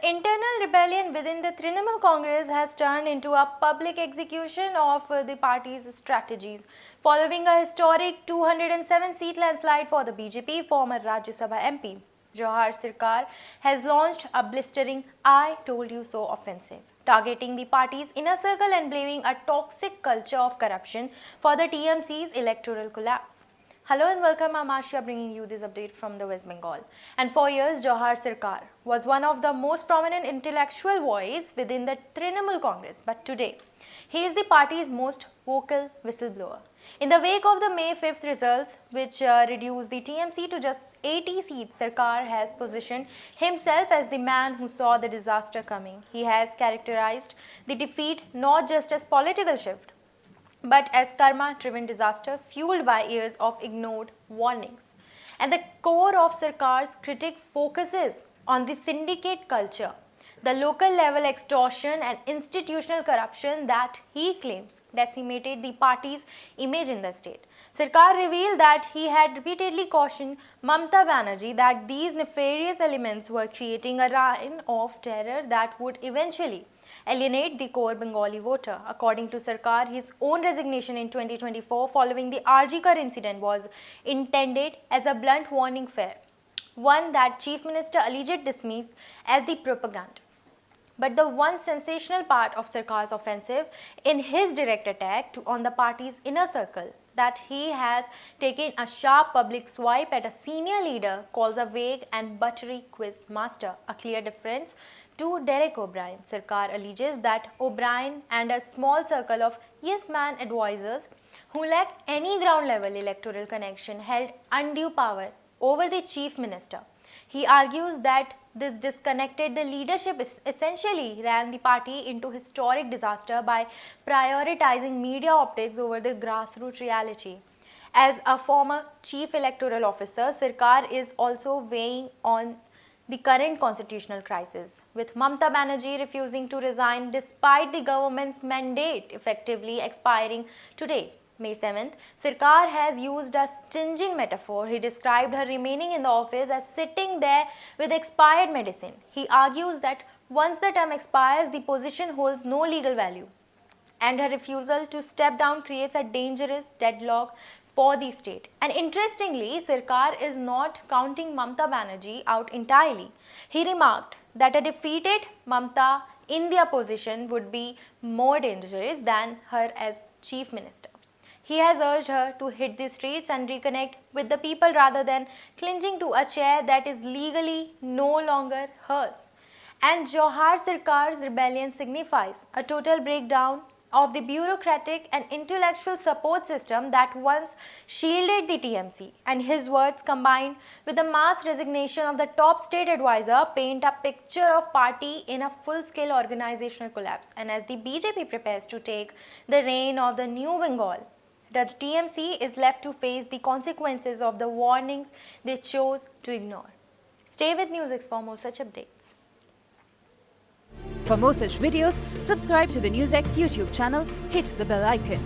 internal rebellion within the Trinamool Congress has turned into a public execution of the party's strategies. Following a historic 207-seat landslide for the BJP, former Rajya Sabha MP Jawhar Sircar has launched a blistering "I told you so" offensive, targeting the party's inner circle and blaming a toxic culture of corruption for the TMC's electoral collapse. Hello and welcome, I'm Asha bringing you this update from the West Bengal. And for years, Jawhar Sircar was one of the most prominent intellectual voice within the Trinamool Congress. But today, he is the party's most vocal whistleblower. In the wake of the May 5th results, which reduced the TMC to just 80 seats, Sircar has positioned himself as the man who saw the disaster coming. He has characterized the defeat not just as political shift, but as karma-driven disaster fueled by years of ignored warnings. And the core of Sircar's critique focuses on the syndicate culture, the local level extortion and institutional corruption that he claims decimated the party's image in the state. Sircar revealed that he had repeatedly cautioned Mamata Banerjee that these nefarious elements were creating a reign of terror that would eventually alienate the core Bengali voter. According to Sircar, his own resignation in 2024 following the RG Kar incident was intended as a blunt warning fare, one that Chief Minister allegedly dismissed as the propaganda. But the one sensational part of Sircar's offensive in his direct attack on the party's inner circle, that he has taken a sharp public swipe at a senior leader calls a vague and buttery quiz master, a clear difference to Derek O'Brien. Sircar alleges that O'Brien and a small circle of yes-man advisors who lacked any ground-level electoral connection held undue power over the chief minister. He argues that this disconnected the leadership essentially ran the party into historic disaster by prioritizing media optics over the grassroots reality. As a former chief electoral officer, Sircar is also weighing on the current constitutional crisis, with Mamata Banerjee refusing to resign despite the government's mandate effectively expiring today, May 7th, Sircar has used a stinging metaphor. He described her remaining in the office as sitting there with expired medicine. He argues that once the term expires, the position holds no legal value, and her refusal to step down creates a dangerous deadlock for the state. And interestingly, Sircar is not counting Mamata Banerjee out entirely. He remarked that a defeated Mamata in their position would be more dangerous than her as chief minister. He has urged her to hit the streets and reconnect with the people rather than clinging to a chair that is legally no longer hers. And Jawhar Sircar's rebellion signifies a total breakdown of the bureaucratic and intellectual support system that once shielded the TMC. And his words, combined with the mass resignation of the top state advisor, paint a picture of party in a full-scale organizational collapse. And as the BJP prepares to take the reign of the new Bengal, the TMC is left to face the consequences of the warnings they chose to ignore. Stay with NewsX for more such updates. For more such videos, subscribe to the NewsX YouTube channel, hit the bell icon.